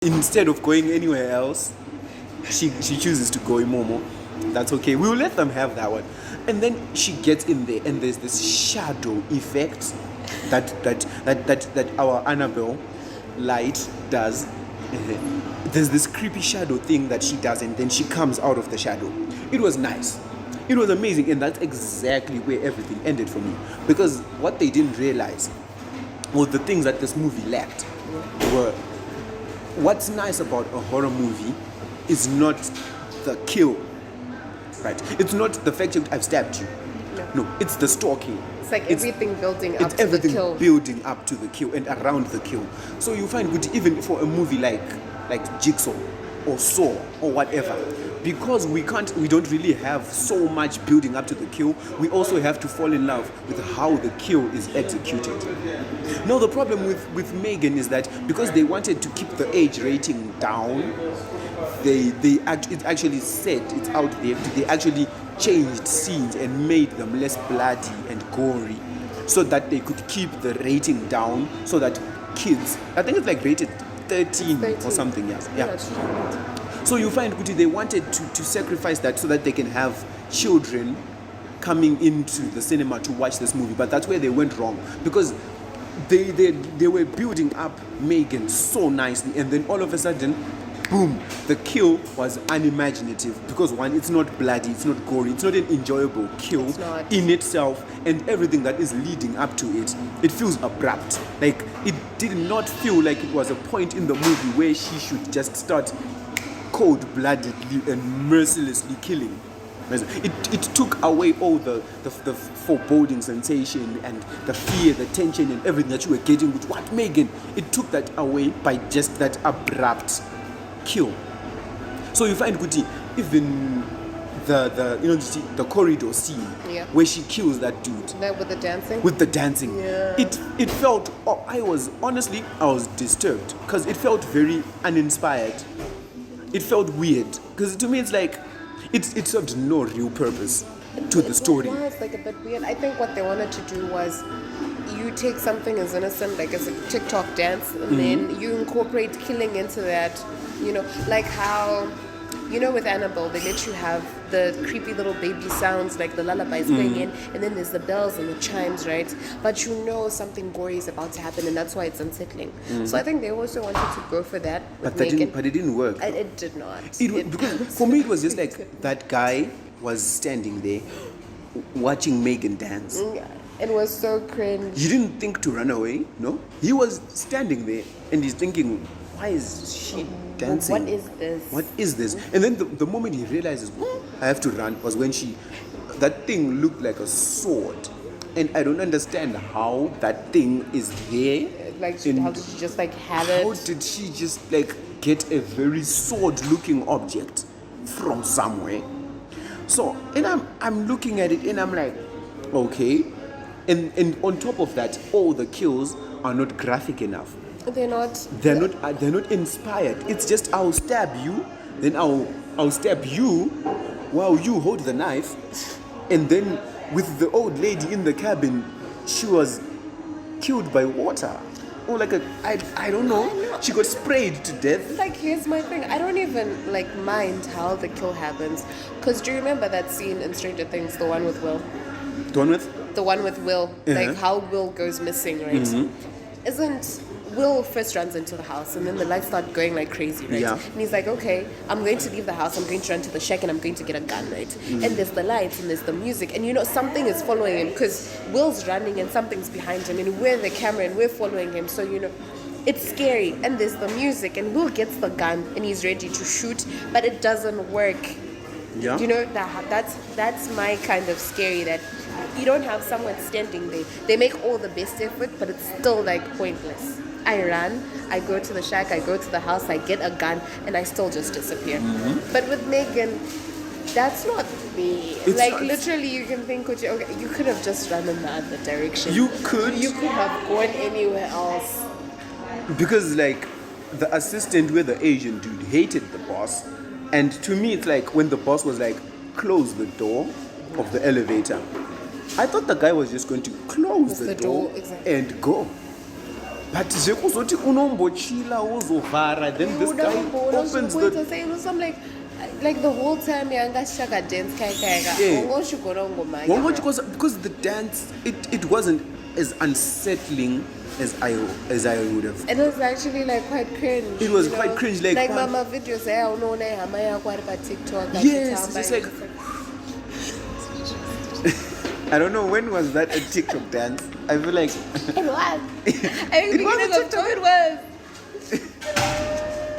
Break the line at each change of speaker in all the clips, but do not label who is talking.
Instead of going anywhere else, she chooses to go in Momo. That's okay. We'll let them have that one. And then she gets in there, and there's this shadow effect that our Annabelle light does. There's this creepy shadow thing that she does, and then she comes out of the shadow. It was nice. It was amazing, and that's exactly where everything ended for me. Because what they didn't realize, or the things that this movie lacked, were what's nice about a horror movie is not the kill, right? It's not the fact that I've stabbed you. No, it's the stalking.
It's like everything building up to the kill.
It's everything building up to the kill and around the kill. So you find good even for a movie like Jigsaw or Saw or whatever, because we don't really have so much building up to the kill. We also have to fall in love with how the kill is executed. Now the problem with M3GAN is that because they wanted to keep the age rating down, it actually said it's out there. They actually changed scenes and made them less bloody and gory, so that they could keep the rating down, so that kids, I think it's like rated 13 or something, yes. Yeah. So you find they wanted to sacrifice that so that they can have children coming into the cinema to watch this movie, but that's where they went wrong, because they were building up M3GAN so nicely, and then all of a sudden, boom, the kill was unimaginative, because one, it's not bloody, it's not gory, it's not an enjoyable kill in itself, and everything that is leading up to it, it feels abrupt. Like, it did not feel like it was a point in the movie where she should just start cold-bloodedly and mercilessly killing. It took away all the foreboding sensation and the fear, the tension, and everything that you were getting with what M3GAN. It took that away by just that abrupt kill. So you find Guti, even the corridor scene, where she kills that dude.
That with the dancing?
With the dancing.
Yeah.
It felt, I was disturbed, because it felt very uninspired. It felt weird, because to me it's like it served no real purpose to the story.
It was like a bit weird. I think what they wanted to do was you take something as innocent, like as a TikTok dance, and then you incorporate killing into that, like how, with Annabelle, they let you have the creepy little baby sounds, like the lullabies going in, and then there's the bells and the chimes, right? But something gory is about to happen, and that's why it's unsettling. So I think they also wanted to go for that.
But it didn't work.
It did not.
Because for me, it was just like that guy was standing there watching M3GAN dance.
It was so cringe.
He didn't think to run away, no? He was standing there, and he's thinking, why is she dancing?
What is this?
What is this? And then the moment he realizes, I have to run, was when that thing looked like a sword. And I don't understand how that thing is there.
Like, how did she just have it?
How did she just get a very sword-looking object from somewhere? So, and I'm looking at it, and I'm like, okay. And on top of that, all the kills are not graphic enough.
They're not.
They're not inspired. It's just, I'll stab you, then I'll stab you while you hold the knife, and then with the old lady in the cabin, she was killed by water. Or I don't know. She got sprayed to death.
Like, here's my thing. I don't even mind how the kill happens. Because do you remember that scene in Stranger Things, the one with Will?
The one with?
The one with Will. Like how Will goes missing, right? Isn't Will first runs into the house, and then the lights start going like crazy, right?
Yeah.
And he's like, okay, I'm going to leave the house, I'm going to run to the shack, and I'm going to get a gun, right? And there's the lights, and there's the music, and something is following him, because Will's running, and something's behind him, and we're the camera, and we're following him, so, it's scary. And there's the music, and Will gets the gun, and he's ready to shoot, but it doesn't work.
Yeah.
That's my kind of scary, that you don't have someone standing there. They make all the best effort, but it's still pointless. I run, I go to the shack, I go to the house, I get a gun, and I still just disappear. But with M3GAN, that's not me. Literally, you can think, okay, you could have just run in the other direction.
You could
have gone anywhere else.
Because the assistant with the Asian dude hated the boss, and to me it's like when the boss was close the door of the elevator, I thought the guy was just going to close the door
exactly.
and go. but zvekuzoti unombochila wozovhara, then this guy opens the...
So I'm like the whole time yanga shaka dance
Yeah. Because the dance, it wasn't as unsettling as I would have.
It was actually like quite cringe.
It was quite cringe, like
mama videos there unaona hama yako hapa TikTok.
Yes, just like I don't know, when was that a TikTok dance? I feel like
it was. I think beginning of time it was.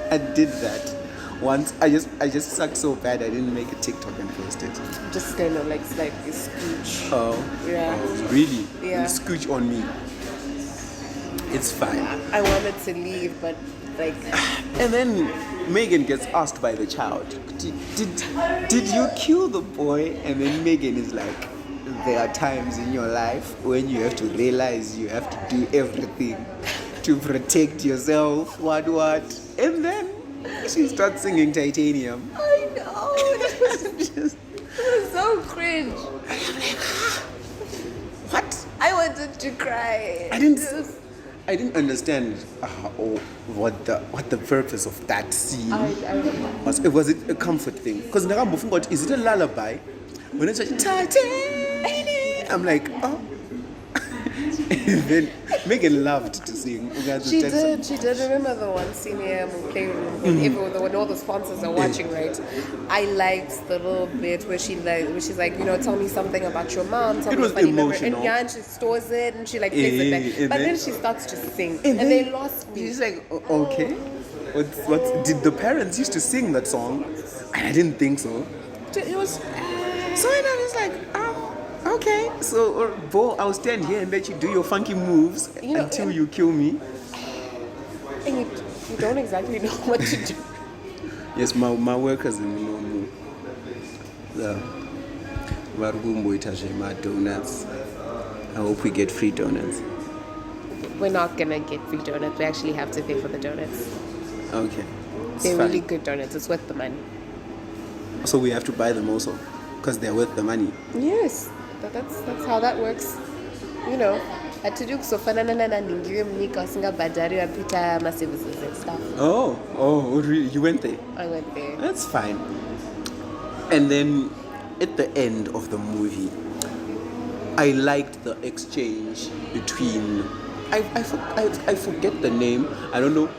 I did that once. I just sucked so bad I didn't make a TikTok and post it.
Just kind of like slightly scooch.
Oh.
Yeah.
Oh, really?
Yeah.
You scooch on me. It's fine.
I wanted to leave, but like.
And then M3GAN gets asked by the child, did you kill the boy? And then M3GAN is like, there are times in your life when you have to realize you have to do everything to protect yourself. What? And then she starts singing Titanium.
I know. It was so cringe.
What?
I wanted to cry.
I didn't understand what the purpose of that scene was. Was it a comfort thing? Because is it a lullaby? When it's like Titanium, I'm like, oh. And then M3GAN loved to sing.
She did. Remember the one scene here in the playroom when all the sponsors are watching, right? I liked the little bit where she's like, tell me something about your mom. Tell
It
me
was
a funny memory.
emotional.
And she stores it and she like plays it back. But then she starts to sing, and they lost me.
She's like, okay. What did the parents used to sing that song? I didn't think so.
It was.
So and I was like, okay. So, Bo, I'll stand here and let you do your funky moves until you kill me.
And you don't exactly know what to do.
Yes, my workers in the my donuts. I hope we get free donuts.
We're not gonna get free donuts. We actually have to pay for the donuts.
Okay.
They're really good donuts. It's worth the money.
So we have to buy them also, because they're worth the money.
Yes, that's how that works. Atudi kusofanana na ningiwe mnika usingabhadhari wapita ma-services and stuff.
Oh, really? You went there?
I went there.
That's fine. And then at the end of the movie, I liked the exchange between I forget the name. I don't know.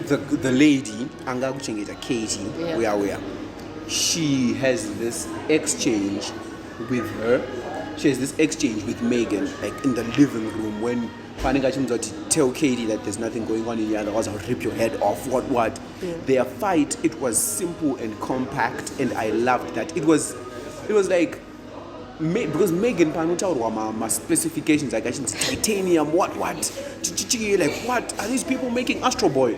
The lady, Anga Kuchengeta Katie, where she has this exchange with her. She has this exchange with M3GAN, like in the living room, when Paninga tell Katie that there's nothing going on in the otherwise I'll rip your head off, what. Yeah. Their fight, it was simple and compact, and I loved that. It was like, because M3GAN panutaurwa my specifications, like titanium, what, like what are these people making Astro Boy?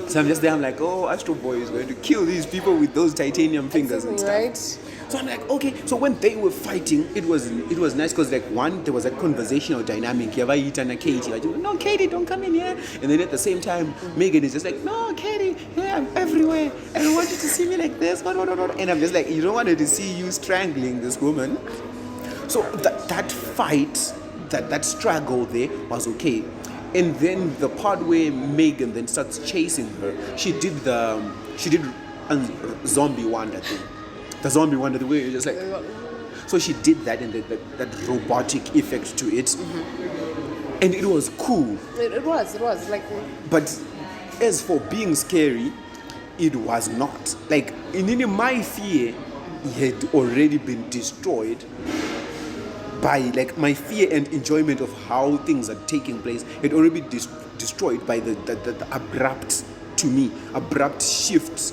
So I'm just there, I'm like, oh, Astro Boy is going to kill these people with those titanium fingers and stuff. Right. So I'm like, okay. So when they were fighting, it was nice because like there was a conversational dynamic. Katie, like, no, Katie, don't come in here. And then at the same time, M3GAN is just like, no, Katie, yeah, I'm everywhere. I don't want you to see me like this. And I'm just like, you don't want her to see you strangling this woman. So that fight, that struggle there was okay. And then the part where M3GAN then starts chasing her, she did zombie wonder thing. The zombie wonder, the way you're just like. So she did that, and that robotic effect to it, and it was cool.
It was like.
But as for being scary, it was not. Like in my fear, had already been destroyed by like my fear and enjoyment of how things are taking place had already been destroyed by the abrupt shifts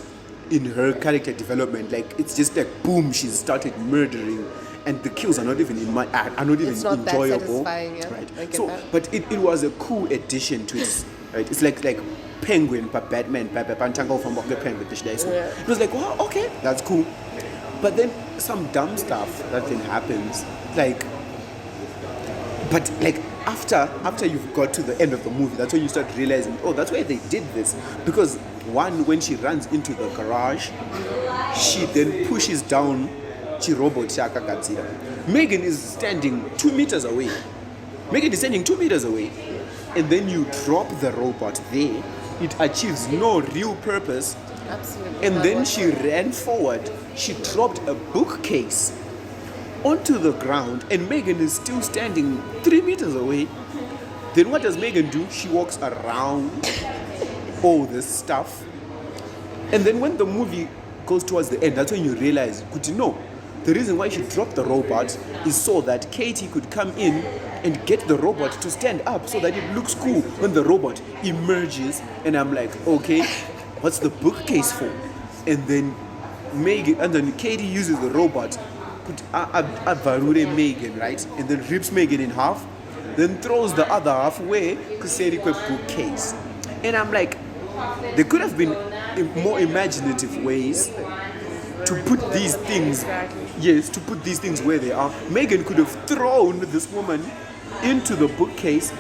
in her character development. Like it's just like boom, she started murdering, and the kills are not even enjoyable.
That satisfying, yeah.
Right. So, but it was a cool addition to it. Right. It's like Penguin, but Batman, Pantango from Penguin. It was like, wow, okay, that's cool. But then some dumb stuff that then happens, like. But like after you've got to the end of the movie, that's when you start realizing, oh, that's why they did this. Because one, when she runs into the garage, she then pushes down Chirobot Shaka Katsira. M3GAN is standing 2 meters away. M3GAN is standing 2 meters away. and then you drop the robot there, it achieves no real purpose.
Absolutely.
And
not
then
what-
she ran forward. She dropped a bookcase onto the ground, and Megan is still standing 3 meters away. Then what does Megan do? She walks around all this stuff. And then when the movie goes towards the end, that's when you realize, good, no, the reason why she dropped the robot is so that Katie could come in and get the robot to stand up so that it looks cool when the robot emerges. And I'm like, okay, what's the bookcase for? And then Katie uses the robot, put Avarure Megan, right? And then rips Megan in half, then throws the other half away because say a bookcase. And I'm like, there could have been more imaginative ways to put these things, yes, to put these things where they are. Megan could have thrown this woman into the bookcase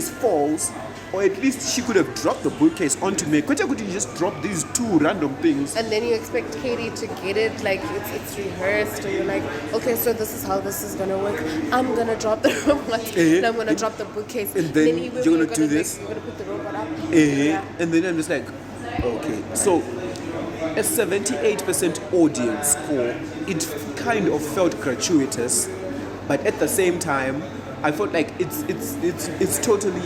falls, or at least she could have dropped the bookcase onto me. Could you just drop these two random things?
And then you expect Katie to get it, like it's rehearsed, and you're like, okay, so this is how this is gonna work. I'm gonna drop the robot, and I'm gonna drop the bookcase,
and then
you're
gonna do this.
You're gonna put the robot up.
And then I'm just like, okay, so a 78% audience score, it kind of felt gratuitous, but at the same time, I felt like it's totally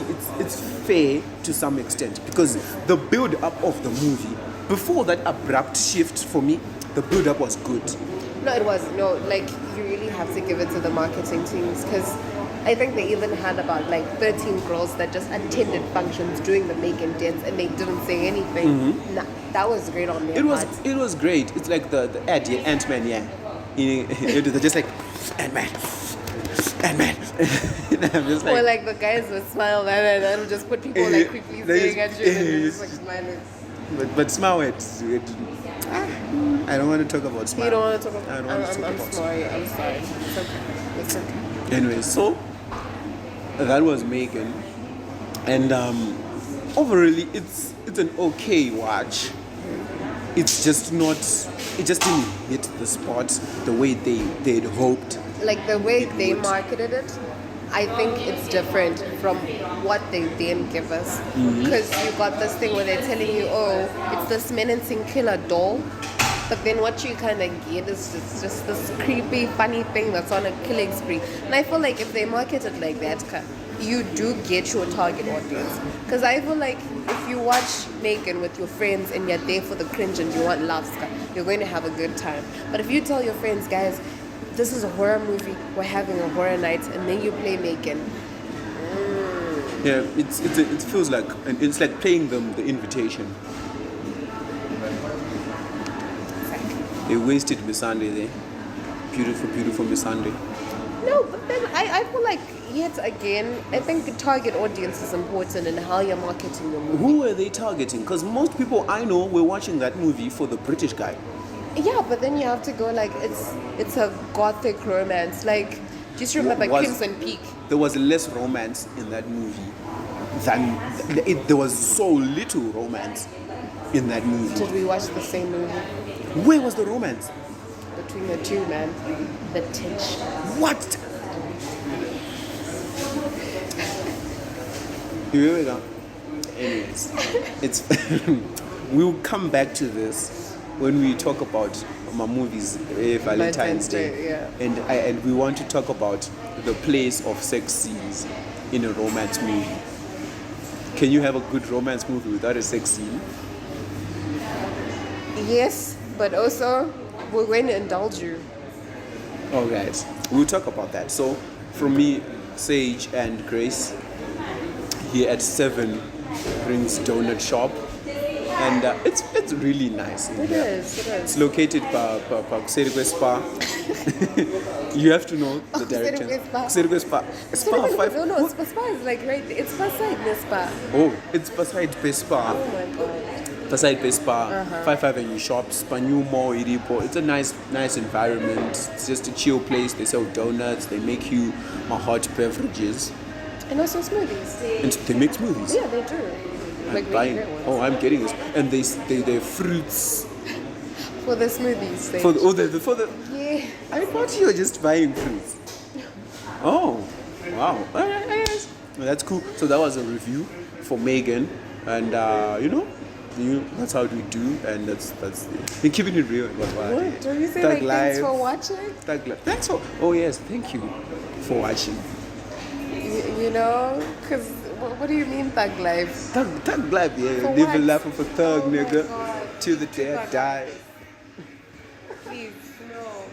fair to some extent, because the build up of the movie before that abrupt shift for me, the build up was good.
No, it was like you really have to give it to the marketing teams, because I think they even had about like 13 girls that just attended functions during the Megan dance and they didn't say anything. Nah, that was great on their part.
It was great. It's like the ad, yeah, Ant-Man, yeah. They're just like Ant-Man. And I'm just like,
or like the guys would smile and then just put people like quickly staring at you and they're just like smiling.
But smile it. I don't want to talk about smile.
You don't want to talk about.
I don't want to talk about
sorry. I'm sorry. It's okay. It's okay.
Anyway, so that was Megan, and overall it's an okay watch. It's just not. It just didn't hit the spot the way they'd hoped.
Like the way
It
they
would.
marketed it, I think it's different from what they then give us. Because you got this thing where they're telling you, oh, it's this menacing killer doll. But then what you kind of get is just this creepy, funny thing that's on a killing spree. And I feel like if they market it like that, you do get your target audience. Because I feel like if you watch Megan with your friends and you're there for the cringe and you want laughs, you're going to have a good time. But if you tell your friends, guys, this is a horror movie, we're having a horror night, and then you play Megan.
Yeah, it feels like, and it's like paying them the invitation. They wasted Miss Sunday there. Beautiful Miss Sunday.
No, but then I feel like, yet again, I think the target audience is important in how you're marketing the movie.
Who were they targeting? Because most people I know were watching that movie for the British guy.
Yeah, but then you have to go like, it's a gothic romance. Like, just remember Crimson Peak.
There was less romance in that movie there was so little romance in that movie.
Did we watch the same movie?
Where was the romance?
Between the two, man. The tension.
What? Here we go. Anyways, it's we'll come back to this when we talk about my movies, Valentine's Day,
yeah.
and we want to talk about the place of sex scenes in a romance movie. Can you have a good romance movie without a sex scene?
Yes, but also we're going to indulge you.
All right, we'll talk about that. So, from me, Sage and Grace, here at 7 Rings Donut Shop, and it's really nice.
It is.
It's located by Serigwe Spa. You have to know the direction.
Serigwe Spa.
Spa 5.
No, Spa is like right. It's beside the spa.
Oh, it's beside the spa.
Oh my god.
Beside the spa, 5 Avenue Shops, Panyu Mall, Iripo. It's a nice environment. It's just a chill place. They sell donuts. They make you hot beverages.
And also smoothies.
And they make smoothies.
Yeah, they do. Like really
Buying.
great ones.
Oh, I'm getting this. And they fruits.
For the smoothies. Stage.
For the.
Yeah.
I thought you were just buying fruits. Oh, wow. All right. That's cool. So that was a review for M3GAN, and that's how we do, and that's been keeping it real.
What? Don't you say
Thug
like thanks
Life.
for watching?
Thug Life. Thanks for. Oh yes, thank you for watching.
You know, because what do you mean thug life?
Thug Life, yeah.
For
Live
what?
a life of a thug,
Oh my
nigga.
God.
Till the day I
Thug
die.
Please, no.